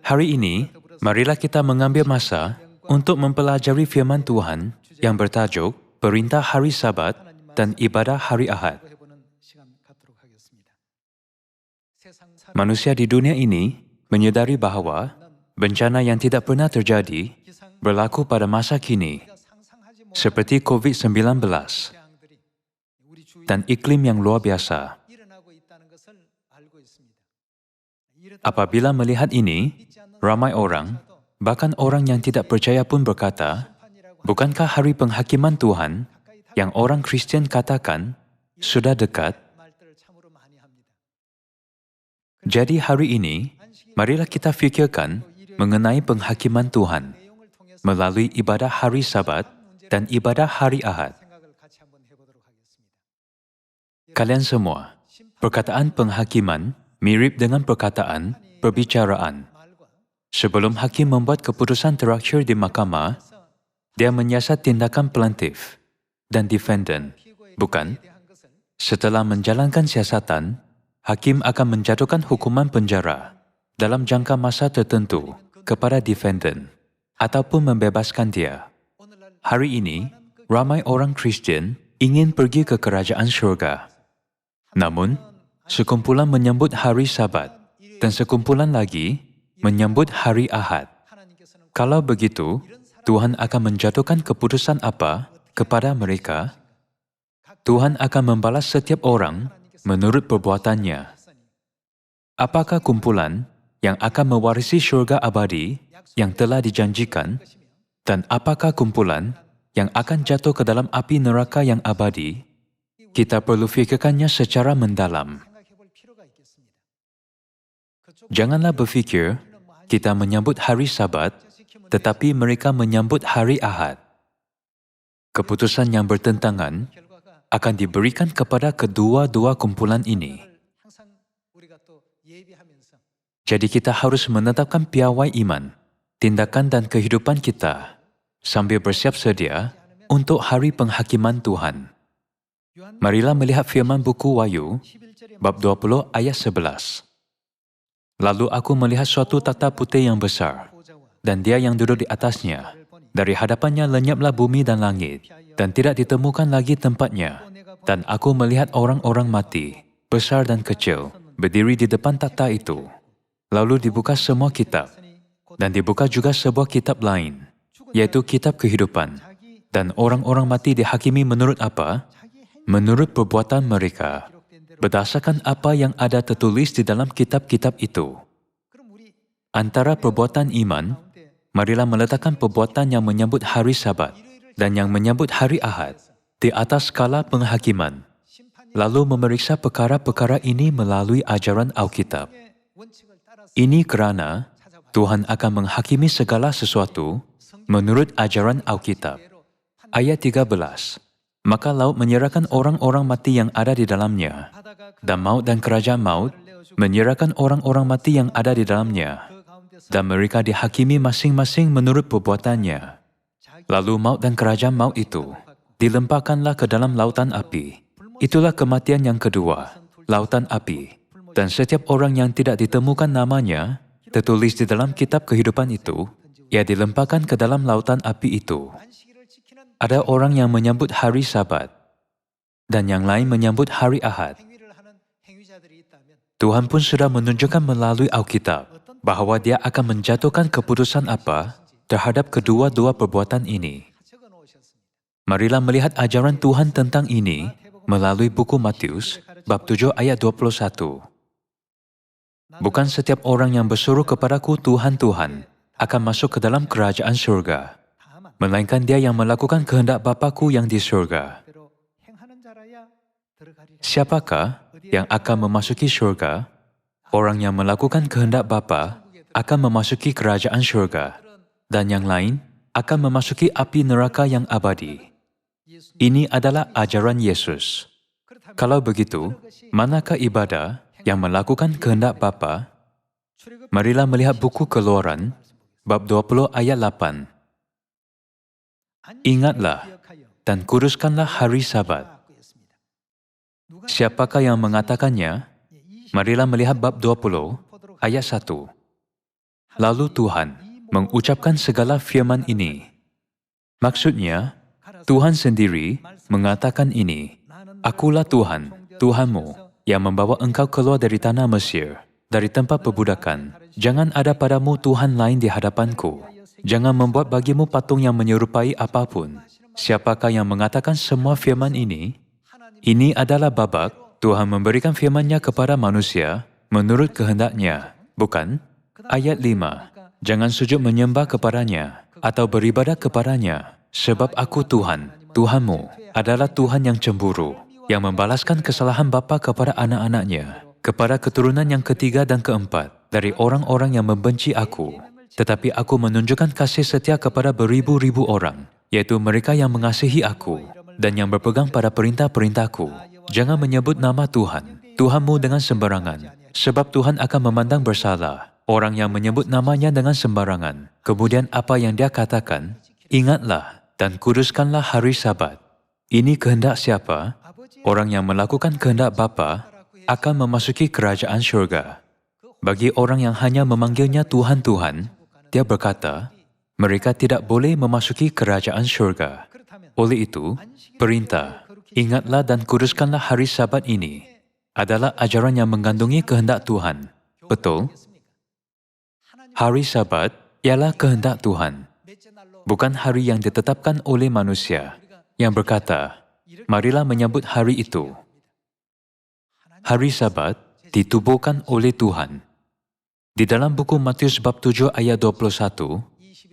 Hari ini, marilah kita mengambil masa untuk mempelajari firman Tuhan yang bertajuk Perintah Hari Sabat dan Ibadah Hari Ahad. Manusia di dunia ini menyadari bahawa bencana yang tidak pernah terjadi berlaku pada masa kini, seperti COVID-19 dan iklim yang luar biasa. Apabila melihat ini, ramai orang, bahkan orang yang tidak percaya pun berkata, bukankah hari penghakiman Tuhan yang orang Kristian katakan sudah dekat? Jadi hari ini, marilah kita fikirkan mengenai penghakiman Tuhan melalui ibadah hari Sabat dan ibadah hari Ahad. Kalian semua, perkataan penghakiman mirip dengan perkataan perbicaraan. Sebelum hakim membuat keputusan terakhir di mahkamah, dia menyiasat tindakan plaintiff dan defendant, bukan? Setelah menjalankan siasatan, hakim akan menjatuhkan hukuman penjara dalam jangka masa tertentu kepada defendant ataupun membebaskan dia. Hari ini, ramai orang Kristian ingin pergi ke kerajaan syurga. Namun, sekumpulan menyambut hari Sabat dan sekumpulan lagi menyambut hari Ahad. Kalau begitu, Tuhan akan menjatuhkan keputusan apa kepada mereka? Tuhan akan membalas setiap orang menurut perbuatannya. Apakah kumpulan yang akan mewarisi syurga abadi yang telah dijanjikan, dan apakah kumpulan yang akan jatuh ke dalam api neraka yang abadi? Kita perlu fikirkannya secara mendalam. Janganlah berfikir kita menyambut hari Sabat, tetapi mereka menyambut hari Ahad. Keputusan yang bertentangan akan diberikan kepada kedua-dua kumpulan ini. Jadi kita harus menetapkan piawai iman, tindakan dan kehidupan kita sambil bersiap sedia untuk hari penghakiman Tuhan. Marilah melihat firman buku Wahyu, bab 20 ayat 11. Lalu aku melihat suatu takhta putih yang besar, dan dia yang duduk di atasnya. Dari hadapannya lenyaplah bumi dan langit, dan tidak ditemukan lagi tempatnya. Dan aku melihat orang-orang mati, besar dan kecil, berdiri di depan takhta itu. Lalu dibuka semua kitab, dan dibuka juga sebuah kitab lain, yaitu kitab kehidupan. Dan orang-orang mati dihakimi menurut apa? Menurut perbuatan mereka, berdasarkan apa yang ada tertulis di dalam kitab-kitab itu. Antara perbuatan iman, marilah meletakkan perbuatan yang menyambut hari Sabat dan yang menyambut hari Ahad di atas skala penghakiman, lalu memeriksa perkara-perkara ini melalui ajaran Alkitab. Ini kerana Tuhan akan menghakimi segala sesuatu menurut ajaran Alkitab. Ayat 13. Maka laut menyerahkan orang-orang mati yang ada di dalamnya, dan maut dan kerajaan maut menyerahkan orang-orang mati yang ada di dalamnya, dan mereka dihakimi masing-masing menurut perbuatannya. Lalu maut dan kerajaan maut itu dilemparkanlah ke dalam lautan api. Itulah kematian yang kedua, lautan api. Dan setiap orang yang tidak ditemukan namanya tertulis di dalam kitab kehidupan itu, ia dilemparkan ke dalam lautan api itu. Ada orang yang menyambut hari Sabat, dan yang lain menyambut hari Ahad. Tuhan pun sudah menunjukkan melalui Alkitab bahawa Dia akan menjatuhkan keputusan apa terhadap kedua-dua perbuatan ini. Marilah melihat ajaran Tuhan tentang ini melalui buku Matius, bab 7 ayat 21. Bukan setiap orang yang berseru kepadaku Tuhan, Tuhan akan masuk ke dalam kerajaan syurga, melainkan dia yang melakukan kehendak Bapa-Ku yang di syurga. Siapakah yang akan memasuki syurga? Orang yang melakukan kehendak Bapa akan memasuki kerajaan syurga, dan yang lain akan memasuki api neraka yang abadi. Ini adalah ajaran Yesus. Kalau begitu, manakah ibadah yang melakukan kehendak Bapa? Marilah melihat buku Keluaran, bab 20 ayat 8. Ingatlah dan kuduskanlah hari Sabat. Siapakah yang mengatakannya? Marilah melihat bab 20 ayat 1. Lalu Tuhan mengucapkan segala firman ini. Maksudnya, Tuhan sendiri mengatakan ini, Akulah Tuhan, Tuhanmu, yang membawa engkau keluar dari tanah Mesir, dari tempat perbudakan. Jangan ada padamu Tuhan lain di hadapanku. Jangan membuat bagimu patung yang menyerupai apapun. Siapakah yang mengatakan semua firman ini? Ini adalah babak Tuhan memberikan firman-Nya kepada manusia menurut kehendaknya, bukan? Ayat 5. Jangan sujud menyembah kepadanya atau beribadat kepadanya, sebab aku Tuhan, Tuhanmu, adalah Tuhan yang cemburu, yang membalaskan kesalahan bapa kepada anak-anaknya, kepada keturunan yang ketiga dan keempat dari orang-orang yang membenci aku. Tetapi aku menunjukkan kasih setia kepada beribu-ribu orang, yaitu mereka yang mengasihi aku dan yang berpegang pada perintah-perintahku. Jangan menyebut nama Tuhan, Tuhanmu dengan sembarangan, sebab Tuhan akan memandang bersalah orang yang menyebut namanya dengan sembarangan. Kemudian apa yang dia katakan? Ingatlah dan kuduskanlah hari Sabat. Ini kehendak siapa? Orang yang melakukan kehendak Bapa akan memasuki kerajaan syurga. Bagi orang yang hanya memanggilnya Tuhan, Tuhan, dia berkata, mereka tidak boleh memasuki kerajaan syurga. Oleh itu, perintah, ingatlah dan kuduskanlah hari Sabat ini adalah ajaran yang mengandungi kehendak Tuhan. Betul? Hari Sabat ialah kehendak Tuhan, bukan hari yang ditetapkan oleh manusia yang berkata, marilah menyambut hari itu. Hari Sabat ditubuhkan oleh Tuhan. Di dalam buku Matius bab 7 ayat 21,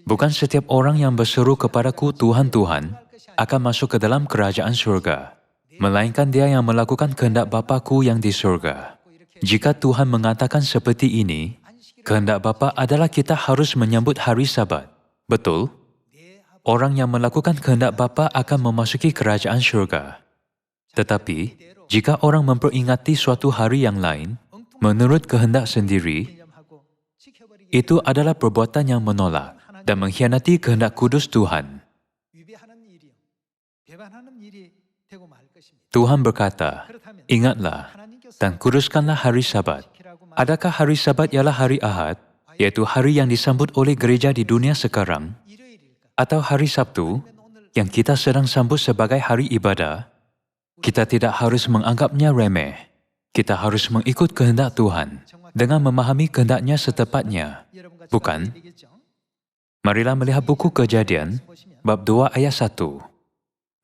bukan setiap orang yang berseru kepadaku Tuhan, Tuhan akan masuk ke dalam kerajaan surga, melainkan dia yang melakukan kehendak Bapa-Ku yang di surga. Jika Tuhan mengatakan seperti ini, kehendak Bapa adalah kita harus menyambut hari Sabat. Betul? Orang yang melakukan kehendak Bapa akan memasuki kerajaan syurga. Tetapi, jika orang memperingati suatu hari yang lain, menurut kehendak sendiri, itu adalah perbuatan yang menolak dan mengkhianati kehendak kudus Tuhan. Tuhan berkata, ingatlah dan kuduskanlah hari Sabat. Adakah hari Sabat ialah hari Ahad, yaitu hari yang disambut oleh gereja di dunia sekarang, atau hari Sabtu, yang kita sedang sambut sebagai hari ibadah? Kita tidak harus menganggapnya remeh. Kita harus mengikut kehendak Tuhan dengan memahami kehendaknya setepatnya, bukan? Marilah melihat buku Kejadian, bab 2 ayat 1.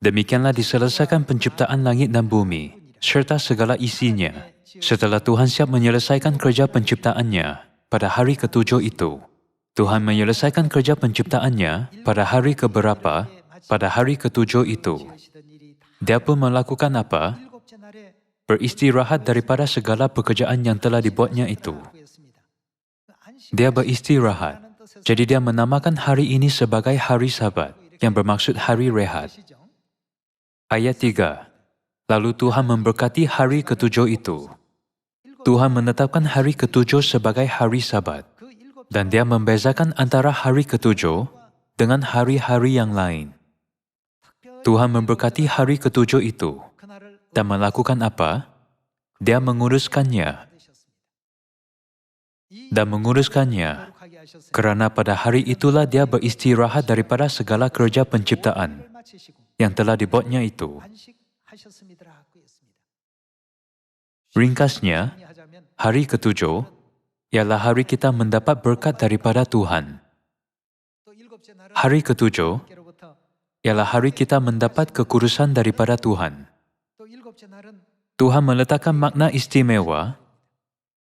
Demikianlah diselesaikan penciptaan langit dan bumi, serta segala isinya, setelah Tuhan siap menyelesaikan kerja penciptaannya pada hari ketujuh itu. Tuhan menyelesaikan kerja penciptaannya pada hari keberapa? Pada hari ketujuh itu. Dia pun melakukan apa? Beristirahat daripada segala pekerjaan yang telah dibuatnya itu. Dia beristirahat, jadi dia menamakan hari ini sebagai hari Sabat, yang bermaksud hari rehat. Ayat 3. Lalu Tuhan memberkati hari ketujuh itu. Tuhan menetapkan hari ketujuh sebagai hari Sabat, dan dia membezakan antara hari ketujuh dengan hari-hari yang lain. Tuhan memberkati hari ketujuh itu, dan melakukan apa? Dia menguruskannya. Dan menguruskannya, kerana pada hari itulah dia beristirahat daripada segala kerja penciptaan yang telah dibuatnya itu. Ringkasnya, hari ketujuh ialah hari kita mendapat berkat daripada Tuhan. Hari ketujuh ialah hari kita mendapat kekudusan daripada Tuhan. Tuhan meletakkan makna istimewa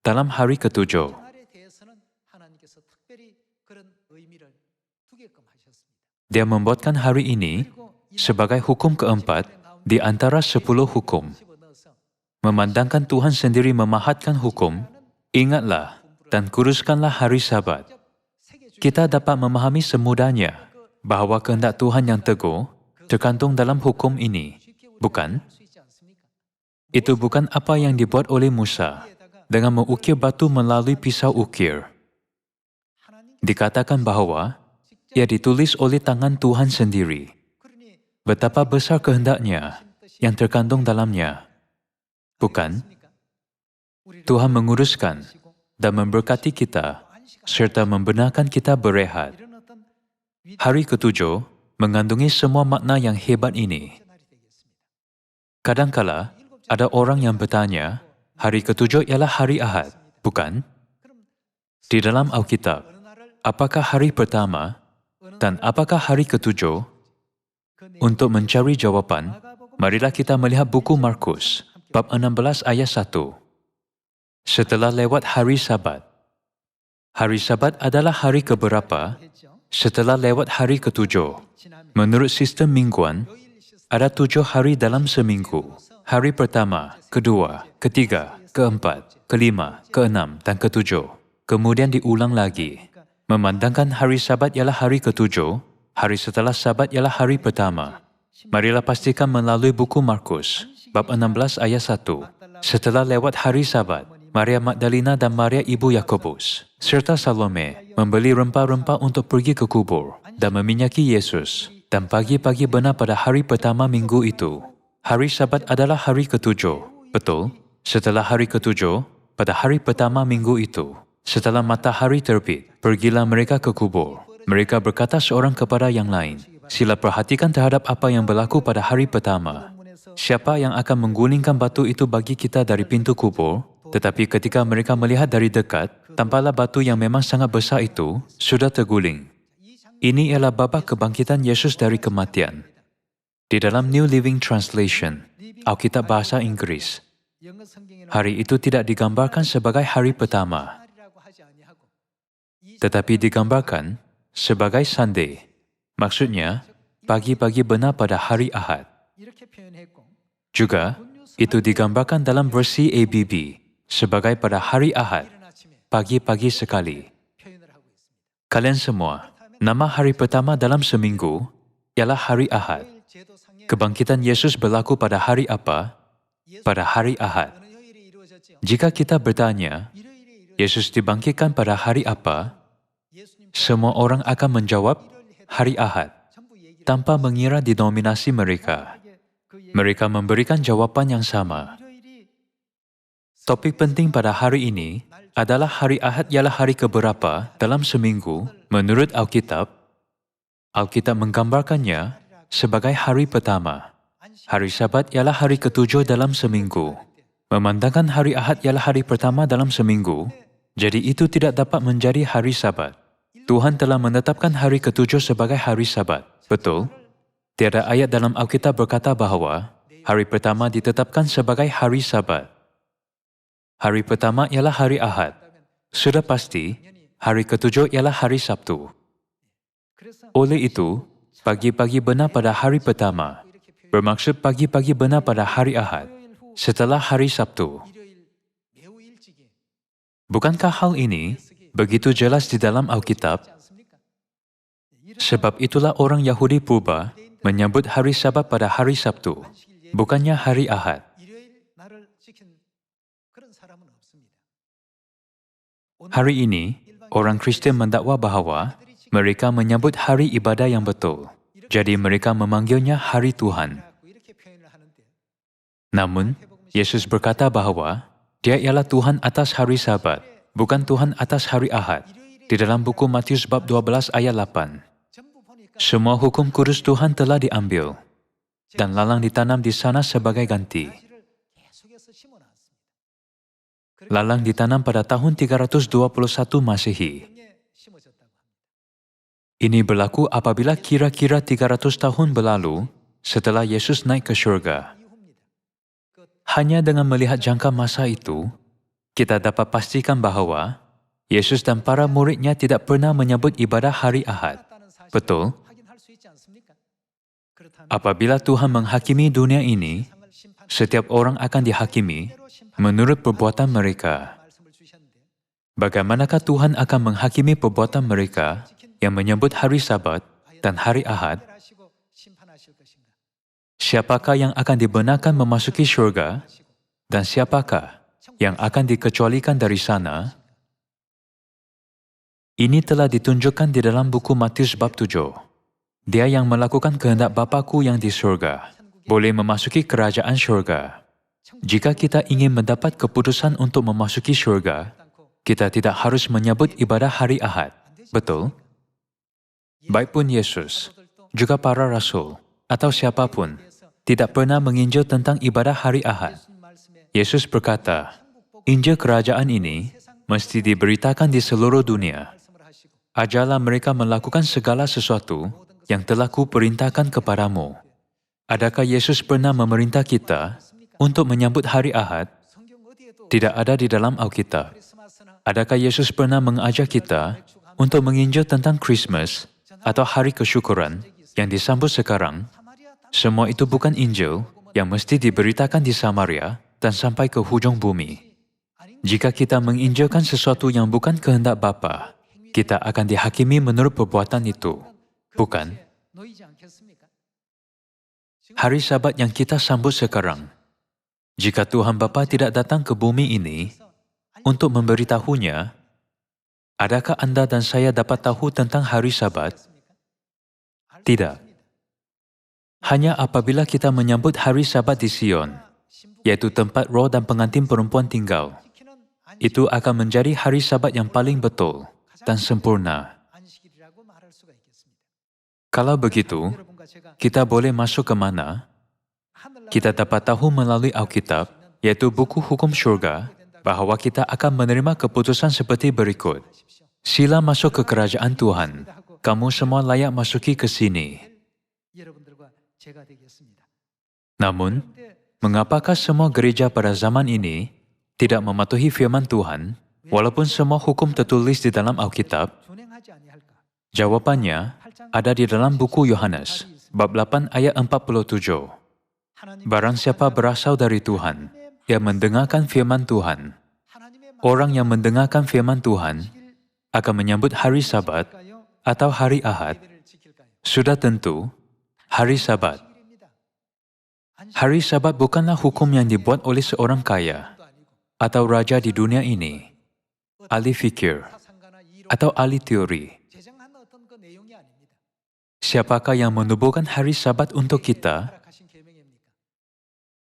dalam hari ketujuh. Dia membuatkan hari ini sebagai hukum keempat di antara 10 hukum. Memandangkan Tuhan sendiri memahatkan hukum, ingatlah dan kuduskanlah hari Sabat. Kita dapat memahami semudahnya bahawa kehendak Tuhan yang teguh terkandung dalam hukum ini, bukan? Itu bukan apa yang dibuat oleh Musa dengan mengukir batu melalui pisau ukir. Dikatakan bahawa ia ditulis oleh tangan Tuhan sendiri. Betapa besar kehendaknya yang terkandung dalamnya, bukan? Tuhan menguruskan dan memberkati kita serta membenarkan kita berehat. Hari ketujuh mengandungi semua makna yang hebat ini. Kadangkala, ada orang yang bertanya, hari ketujuh ialah hari Ahad, bukan? Di dalam Alkitab, apakah hari pertama dan apakah hari ketujuh? Untuk mencari jawaban, marilah kita melihat buku Markus, bab 16 ayat 1. Setelah lewat hari Sabat. Hari Sabat adalah hari keberapa? Setelah lewat hari ketujuh. Menurut sistem mingguan, ada 7 hari dalam seminggu. Hari pertama, kedua, ketiga, keempat, kelima, keenam, dan ketujuh. Kemudian diulang lagi. Memandangkan hari Sabat ialah hari ketujuh, hari setelah Sabat ialah hari pertama. Marilah pastikan melalui buku Markus, bab 16 ayat 1. Setelah lewat hari Sabat, Maria Magdalena dan Maria ibu Yakobus, serta Salome, membeli rempah-rempah untuk pergi ke kubur dan meminyaki Yesus. Dan pagi-pagi benar pada hari pertama minggu itu. Hari Sabat adalah hari ketujuh, betul? Setelah hari ketujuh, pada hari pertama minggu itu, setelah matahari terbit, pergilah mereka ke kubur. Mereka berkata seorang kepada yang lain, sila perhatikan terhadap apa yang berlaku pada hari pertama. Siapa yang akan menggulingkan batu itu bagi kita dari pintu kubur? Tetapi ketika mereka melihat dari dekat, tampaklah batu yang memang sangat besar itu sudah terguling. Ini ialah babak kebangkitan Yesus dari kematian. Di dalam New Living Translation, Alkitab bahasa Inggris, hari itu tidak digambarkan sebagai hari pertama, tetapi digambarkan sebagai Sunday. Maksudnya, pagi-pagi benar pada hari Ahad. Juga, itu digambarkan dalam versi ABB sebagai pada hari Ahad, pagi-pagi sekali. Kalian semua, nama hari pertama dalam seminggu ialah hari Ahad. Kebangkitan Yesus berlaku pada hari apa? Pada hari Ahad. Jika kita bertanya, Yesus dibangkitkan pada hari apa? Semua orang akan menjawab, hari Ahad, tanpa mengira denominasi mereka. Mereka memberikan jawaban yang sama. Topik penting pada hari ini adalah hari Ahad ialah hari keberapa dalam seminggu menurut Alkitab. Alkitab menggambarkannya sebagai hari pertama. Hari Sabat ialah hari ketujuh dalam seminggu. Memandangkan hari Ahad ialah hari pertama dalam seminggu, jadi itu tidak dapat menjadi hari Sabat. Tuhan telah menetapkan hari ketujuh sebagai hari Sabat. Betul? Tiada ayat dalam Alkitab berkata bahawa hari pertama ditetapkan sebagai hari Sabat. Hari pertama ialah hari Ahad. Sudah pasti, hari ketujuh ialah hari Sabtu. Oleh itu, pagi-pagi benar pada hari pertama, bermaksud pagi-pagi benar pada hari Ahad, setelah hari Sabtu. Bukankah hal ini begitu jelas di dalam Alkitab? Sebab itulah orang Yahudi purba menyambut hari Sabat pada hari Sabtu, bukannya hari Ahad. Hari ini, orang Kristen mendakwa bahawa mereka menyambut hari ibadah yang betul. Jadi mereka memanggilnya hari Tuhan. Namun, Yesus berkata bahawa Dia ialah Tuhan atas hari Sabat, bukan Tuhan atas hari Ahad. Di dalam buku Matius bab 12 ayat 8. Semua hukum kudus Tuhan telah diambil dan lalang ditanam di sana sebagai ganti. Lalang ditanam pada tahun 321 Masehi. Ini berlaku apabila kira-kira 300 tahun berlalu setelah Yesus naik ke syurga. Hanya dengan melihat jangka masa itu, kita dapat pastikan bahawa Yesus dan para muridnya tidak pernah menyambut ibadah hari Ahad. Betul? Apabila Tuhan menghakimi dunia ini, setiap orang akan dihakimi menurut perbuatan mereka. Bagaimanakah Tuhan akan menghakimi perbuatan mereka yang menyebut hari Sabat dan hari Ahad? Siapakah yang akan dibenarkan memasuki syurga dan siapakah yang akan dikecualikan dari sana? Ini telah ditunjukkan di dalam buku Matius bab 7. Dia yang melakukan kehendak Bapa-Ku yang di syurga boleh memasuki kerajaan syurga. Jika kita ingin mendapat keputusan untuk memasuki syurga, kita tidak harus menyambut ibadah hari Ahad. Betul? Baikpun Yesus, juga para rasul, atau siapapun, tidak pernah menginjil tentang ibadah hari Ahad. Yesus berkata, Injil kerajaan ini mesti diberitakan di seluruh dunia. Ajarlah mereka melakukan segala sesuatu yang telah kuperintahkan kepadamu. Adakah Yesus pernah memerintah kita untuk menyambut hari Ahad? Tidak ada di dalam Alkitab. Adakah Yesus pernah mengajak kita untuk menginjil tentang Christmas atau hari kesyukuran yang disambut sekarang? Semua itu bukan Injil yang mesti diberitakan di Samaria dan sampai ke hujung bumi. Jika kita menginjilkan sesuatu yang bukan kehendak Bapa, kita akan dihakimi menurut perbuatan itu, bukan? Hari Sabat yang kita sambut sekarang, jika Tuhan Bapa tidak datang ke bumi ini untuk memberitahunya, adakah Anda dan saya dapat tahu tentang hari Sabat? Tidak. Hanya apabila kita menyambut hari Sabat di Sion, yaitu tempat roh dan pengantin perempuan tinggal, itu akan menjadi hari Sabat yang paling betul dan sempurna. Kalau begitu, kita boleh masuk ke mana? Kita dapat tahu melalui Alkitab, yaitu buku hukum syurga, bahwa kita akan menerima keputusan seperti berikut. Sila masuk ke kerajaan Tuhan. Kamu semua layak masuki ke sini. Namun, mengapakah semua gereja pada zaman ini tidak mematuhi firman Tuhan, walaupun semua hukum tertulis di dalam Alkitab? Jawabannya ada di dalam buku Yohanes, bab 8 ayat 47. Barang siapa berasal dari Tuhan, ia mendengarkan firman Tuhan. Orang yang mendengarkan firman Tuhan akan menyambut hari Sabat atau hari Ahad. Sudah tentu, hari Sabat. Hari Sabat bukanlah hukum yang dibuat oleh seorang kaya atau raja di dunia ini, ahli fikir, atau ahli teori. Siapakah yang menubuhkan hari Sabat untuk kita?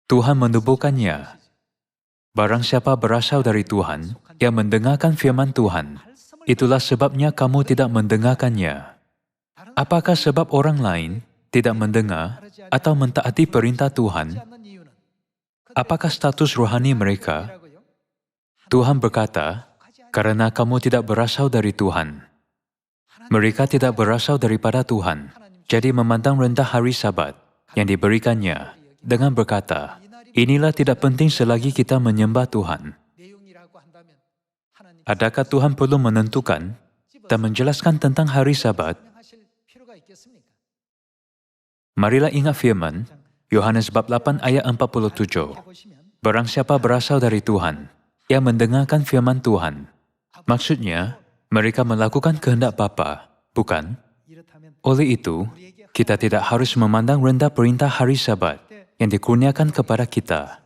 Tuhan menubuhkannya. Barang siapa berasal dari Tuhan, yang mendengarkan firman Tuhan, itulah sebabnya kamu tidak mendengarkannya. Apakah sebab orang lain tidak mendengar atau mentaati perintah Tuhan? Apakah status rohani mereka? Tuhan berkata, karena kamu tidak berasal dari Tuhan. Mereka tidak berasal daripada Tuhan, jadi memandang rendah hari Sabat yang diberikannya dengan berkata, inilah tidak penting selagi kita menyembah Tuhan. Adakah Tuhan perlu menentukan dan menjelaskan tentang hari Sabat? Marilah ingat firman, Yohanes bab 8 ayat 47. Barang siapa berasal dari Tuhan, ia mendengarkan firman Tuhan. Maksudnya, mereka melakukan kehendak Bapa, bukan? Oleh itu, kita tidak harus memandang rendah perintah hari Sabat yang dikurniakan kepada kita.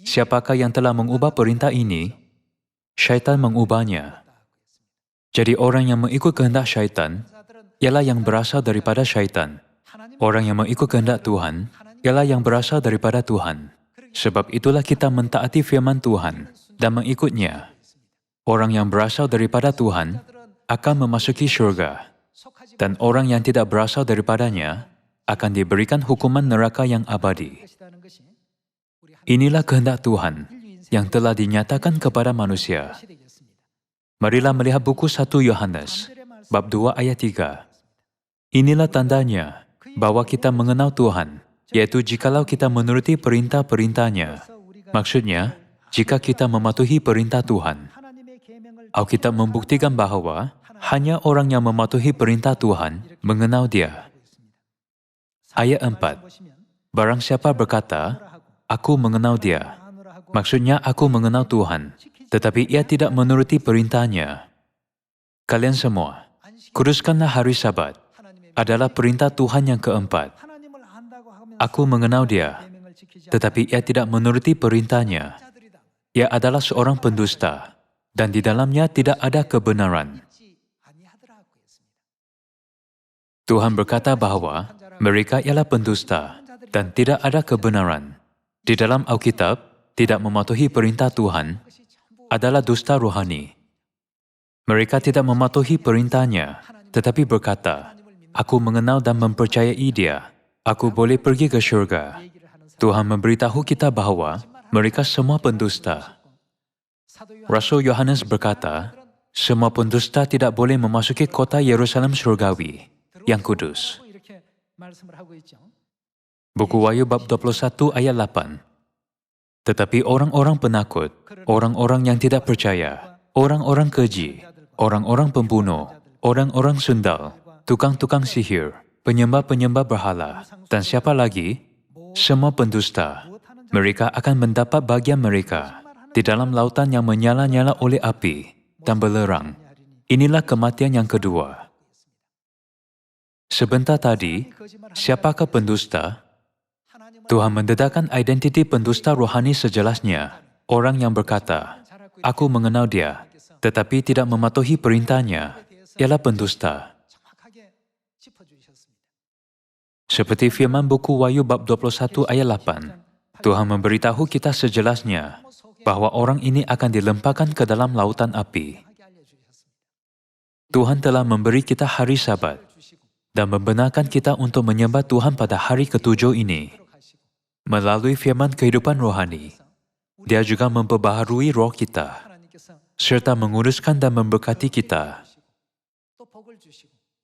Siapakah yang telah mengubah perintah ini? Syaitan mengubahnya. Jadi orang yang mengikut kehendak syaitan, ialah yang berasal daripada syaitan. Orang yang mengikut kehendak Tuhan, ialah yang berasal daripada Tuhan. Sebab itulah kita mentaati firman Tuhan dan mengikutnya. Orang yang berasal daripada Tuhan akan memasuki syurga, dan orang yang tidak berasal daripadanya akan diberikan hukuman neraka yang abadi. Inilah kehendak Tuhan yang telah dinyatakan kepada manusia. Marilah melihat buku 1 Yohanes, bab 2 ayat 3. Inilah tandanya bahwa kita mengenal Tuhan, yaitu jikalau kita menuruti perintah-perintahnya. Maksudnya, jika kita mematuhi perintah Tuhan. Alkitab membuktikan bahwa hanya orang yang mematuhi perintah Tuhan mengenal Dia. Ayat 4. Barang siapa berkata, aku mengenal Dia. Maksudnya aku mengenal Tuhan, tetapi ia tidak menuruti perintahnya. Kalian semua, kuduskanlah hari Sabat adalah perintah Tuhan yang keempat. Aku mengenal Dia, tetapi ia tidak menuruti perintahnya. Ia adalah seorang pendusta, dan di dalamnya tidak ada kebenaran. Tuhan berkata bahwa mereka ialah pendusta dan tidak ada kebenaran. Di dalam Alkitab, tidak mematuhi perintah Tuhan adalah dusta rohani. Mereka tidak mematuhi perintahnya, tetapi berkata, "Aku mengenal dan mempercayai Dia. Aku boleh pergi ke syurga." Tuhan memberitahu kita bahawa mereka semua pendusta. Rasul Yohanes berkata, semua pendusta tidak boleh memasuki kota Yerusalem surgawi yang kudus. Buku Wahyu bab 21 ayat 8. Tetapi orang-orang penakut, orang-orang yang tidak percaya, orang-orang keji, orang-orang pembunuh, orang-orang sundal, tukang-tukang sihir, penyembah-penyembah berhala, dan siapa lagi, semua pendusta, mereka akan mendapat bagian mereka di dalam lautan yang menyala-nyala oleh api dan belerang. Inilah kematian yang kedua. Sebentar tadi, siapakah pendusta? Tuhan mendedahkan identiti pendusta rohani sejelasnya. Orang yang berkata, "Aku mengenal Dia," tetapi tidak mematuhi perintahnya, ialah pendusta. Seperti firman buku Wahyu bab 21 ayat 8, Tuhan memberitahu kita sejelasnya bahawa orang ini akan dilemparkan ke dalam lautan api. Tuhan telah memberi kita hari Sabat dan membenarkan kita untuk menyembah Tuhan pada hari ketujuh ini. Melalui firman kehidupan rohani, Dia juga memperbaharui roh kita, serta menguruskan dan memberkati kita.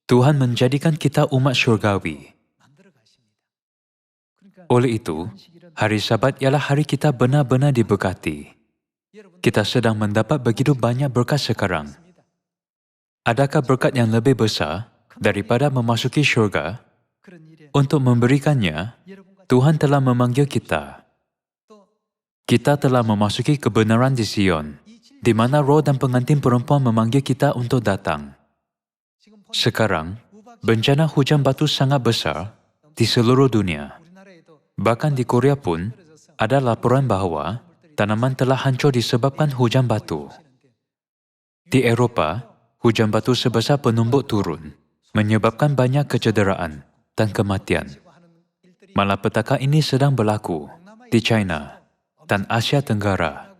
Tuhan menjadikan kita umat syurgawi. Oleh itu, hari Sabat ialah hari kita benar-benar diberkati. Kita sedang mendapat begitu banyak berkat sekarang. Adakah berkat yang lebih besar daripada memasuki syurga? Untuk memberikannya, Tuhan telah memanggil kita. Kita telah memasuki kebenaran di Sion, di mana roh dan pengantin perempuan memanggil kita untuk datang. Sekarang, bencana hujan batu sangat besar di seluruh dunia. Bahkan di Korea pun, ada laporan bahawa tanaman telah hancur disebabkan hujan batu. Di Eropah, hujan batu sebesar penumbuk turun, menyebabkan banyak kecederaan dan kematian. Malapetaka ini sedang berlaku di China dan Asia Tenggara.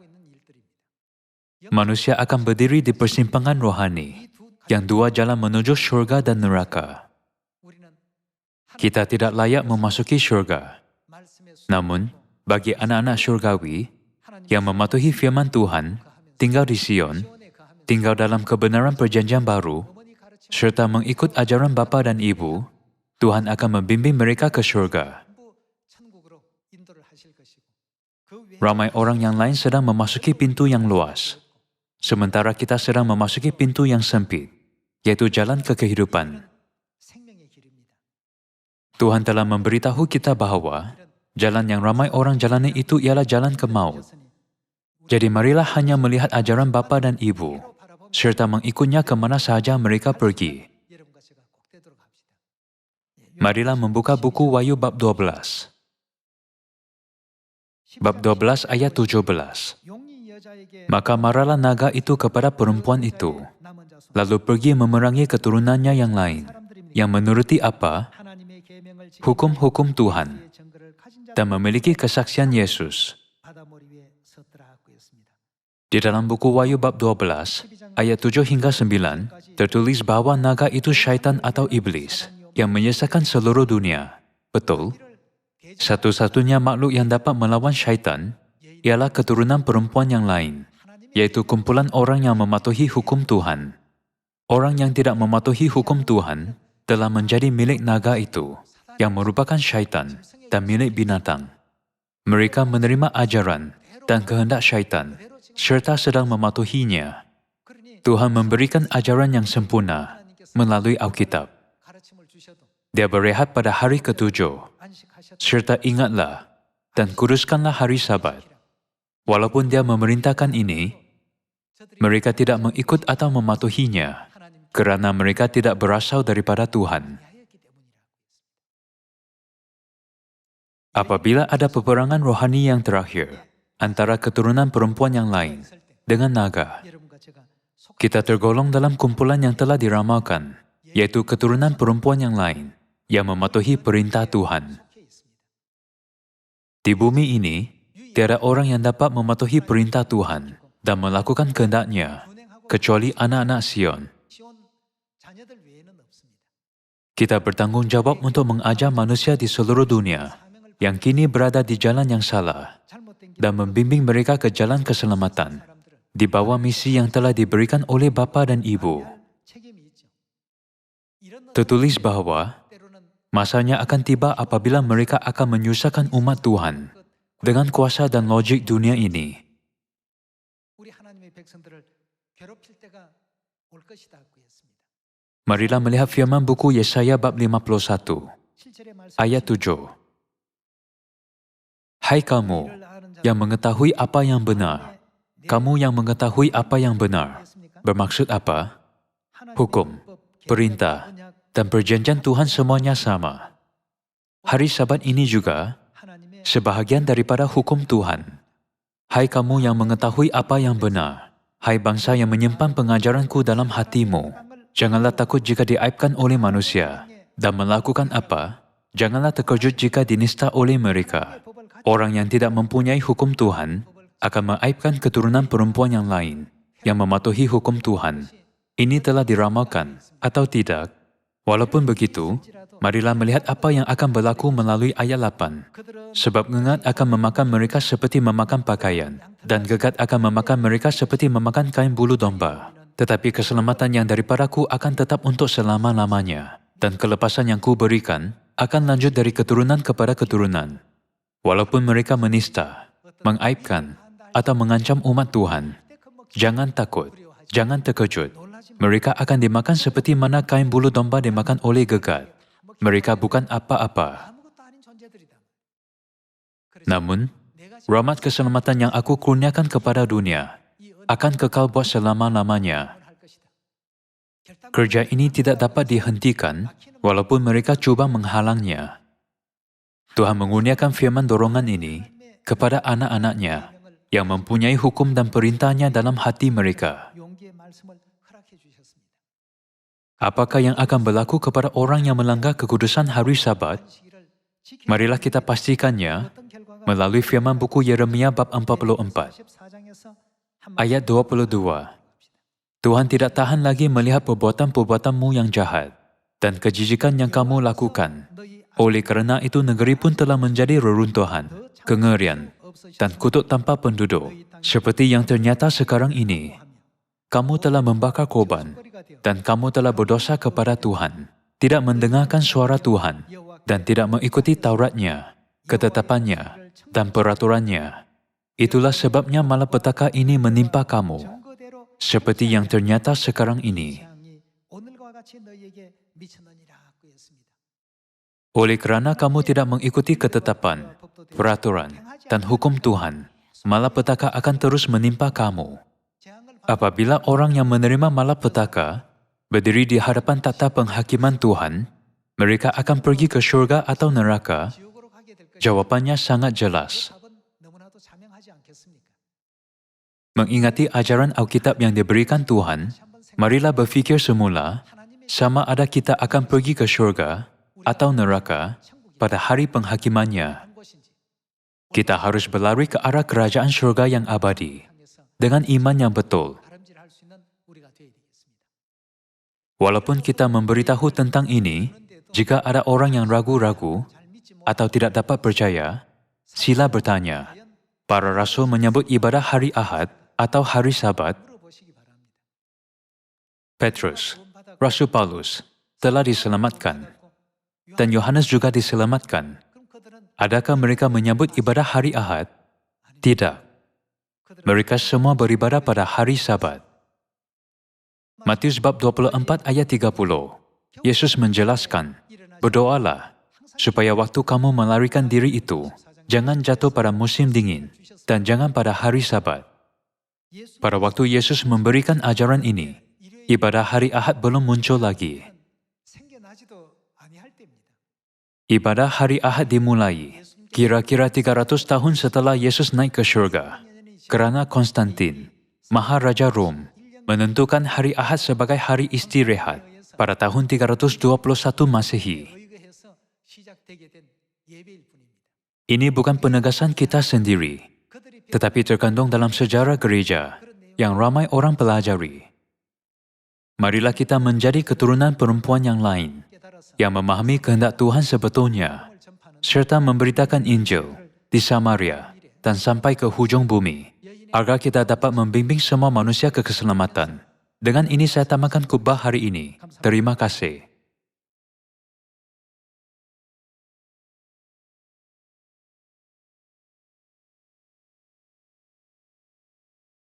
Manusia akan berdiri di persimpangan rohani, yang dua jalan menuju syurga dan neraka. Kita tidak layak memasuki syurga. Namun, bagi anak-anak syurgawi yang mematuhi firman Tuhan, tinggal di Sion, tinggal dalam kebenaran perjanjian baru, serta mengikut ajaran bapa dan ibu, Tuhan akan membimbing mereka ke syurga. Ramai orang yang lain sedang memasuki pintu yang luas, sementara kita sedang memasuki pintu yang sempit, yaitu jalan ke kehidupan. Tuhan telah memberitahu kita bahawa jalan yang ramai orang jalani itu ialah jalan ke maut. Jadi marilah hanya melihat ajaran bapa dan ibu, serta mengikutnya ke mana sahaja mereka pergi. Marilah membuka buku Wahyu bab 12. Bab 12 ayat 17. Maka marahlah naga itu kepada perempuan itu, lalu pergi memerangi keturunannya yang lain, yang menuruti apa? Hukum-hukum Tuhan, dan memiliki kesaksian Yesus. Di dalam buku Wahyu bab 12, ayat 7 hingga 9, tertulis bahawa naga itu syaitan atau iblis, yang menyesatkan seluruh dunia. Betul? Satu-satunya makhluk yang dapat melawan syaitan ialah keturunan perempuan yang lain, yaitu kumpulan orang yang mematuhi hukum Tuhan. Orang yang tidak mematuhi hukum Tuhan telah menjadi milik naga itu, yang merupakan syaitan dan milik binatang. Mereka menerima ajaran dan kehendak syaitan, serta sedang mematuhinya. Tuhan memberikan ajaran yang sempurna melalui Alkitab. Dia berehat pada hari ketujuh, serta ingatlah dan kuduskanlah hari Sabat. Walaupun Dia memerintahkan ini, mereka tidak mengikut atau mematuhinya, kerana mereka tidak berasal daripada Tuhan. Apabila ada peperangan rohani yang terakhir antara keturunan perempuan yang lain dengan naga, kita tergolong dalam kumpulan yang telah diramalkan, yaitu keturunan perempuan yang lain yang mematuhi perintah Tuhan. Di bumi ini, tiada orang yang dapat mematuhi perintah Tuhan dan melakukan kehendak-Nya, kecuali anak-anak Sion. Kita bertanggung jawab untuk mengajar manusia di seluruh dunia yang kini berada di jalan yang salah dan membimbing mereka ke jalan keselamatan di bawah misi yang telah diberikan oleh Bapa dan Ibu. Tertulis bahwa masanya akan tiba apabila mereka akan menyusahkan umat Tuhan dengan kuasa dan logik dunia ini. Marilah melihat firman buku Yesaya bab 51, ayat 7. Hai kamu yang mengetahui apa yang benar, kamu yang mengetahui apa yang benar. Bermaksud apa? Hukum, perintah, dan perjanjian Tuhan semuanya sama. Hari Sabat ini juga sebahagian daripada hukum Tuhan. Hai kamu yang mengetahui apa yang benar, hai bangsa yang menyimpan pengajaranku dalam hatimu, janganlah takut jika diaibkan oleh manusia, dan melakukan apa? Janganlah terkejut jika dinista oleh mereka. Orang yang tidak mempunyai hukum Tuhan akan mengaibkan keturunan perempuan yang lain yang mematuhi hukum Tuhan. Ini telah diramalkan atau tidak? Walaupun begitu, marilah melihat apa yang akan berlaku melalui ayat 8. Sebab ngengat akan memakan mereka seperti memakan pakaian, dan gegat akan memakan mereka seperti memakan kain bulu domba. Tetapi keselamatan yang daripadaku akan tetap untuk selama-lamanya, dan kelepasan yang ku berikan akan lanjut dari keturunan kepada keturunan. Walaupun mereka menista, mengaibkan, atau mengancam umat Tuhan, jangan takut, jangan terkejut. Mereka akan dimakan seperti mana kain bulu domba dimakan oleh gegat. Mereka bukan apa-apa. Namun, rahmat keselamatan yang aku kurniakan kepada dunia akan kekal buat selama-lamanya. Kerja ini tidak dapat dihentikan walaupun mereka cuba menghalangnya. Tuhan mengurniakan firman dorongan ini kepada anak-anaknya yang mempunyai hukum dan perintahnya dalam hati mereka. Apakah yang akan berlaku kepada orang yang melanggar kekudusan hari Sabat? Marilah kita pastikannya melalui firman buku Yeremia bab 44, ayat 22. Tuhan tidak tahan lagi melihat perbuatan-perbuatanmu yang jahat dan kejijikan yang kamu lakukan. Oleh kerana itu negeri pun telah menjadi reruntuhan, kengerian, dan kutuk tanpa penduduk, seperti yang ternyata sekarang ini. Kamu telah membakar korban, dan kamu telah berdosa kepada Tuhan, tidak mendengarkan suara Tuhan, dan tidak mengikuti Tauratnya, ketetapannya, dan peraturannya. Itulah sebabnya malapetaka ini menimpa kamu, seperti yang ternyata sekarang ini. Oleh kerana kamu tidak mengikuti ketetapan, peraturan, dan hukum Tuhan, malapetaka akan terus menimpa kamu. Apabila orang yang menerima malapetaka berdiri di hadapan takhta penghakiman Tuhan, mereka akan pergi ke syurga atau neraka? Jawapannya sangat jelas. Mengingati ajaran Alkitab yang diberikan Tuhan, marilah berfikir semula, sama ada kita akan pergi ke syurga atau neraka pada hari penghakimannya. Kita harus berlari ke arah kerajaan syurga yang abadi dengan iman yang betul. Walaupun kita memberitahu tentang ini, jika ada orang yang ragu-ragu atau tidak dapat percaya, sila bertanya, para rasul menyebut ibadah hari Ahad atau hari Sabat? Petrus, Rasul Paulus, telah diselamatkan, dan Yohanes juga diselamatkan. Adakah mereka menyebut ibadah hari Ahad? Tidak. Mereka semua beribadah pada hari Sabat. Matius bab 24 ayat 30. Yesus menjelaskan, berdoalah supaya waktu kamu melarikan diri itu jangan jatuh pada musim dingin dan jangan pada hari Sabat. Pada waktu Yesus memberikan ajaran ini, ibadah hari Ahad belum muncul lagi. Ibadah hari Ahad dimulai kira-kira 300 tahun setelah Yesus naik ke syurga, kerana Konstantin, Maharaja Rom, menentukan hari Ahad sebagai hari istirahat pada tahun 321 Masehi. Ini bukan penegasan kita sendiri, tetapi terkandung dalam sejarah gereja yang ramai orang pelajari. Marilah kita menjadi keturunan perempuan yang lain, yang memahami kehendak Tuhan sebetulnya, serta memberitakan Injil di Samaria dan sampai ke hujung bumi, agar kita dapat membimbing semua manusia ke keselamatan. Dengan ini saya tamatkan khutbah hari ini. Terima kasih.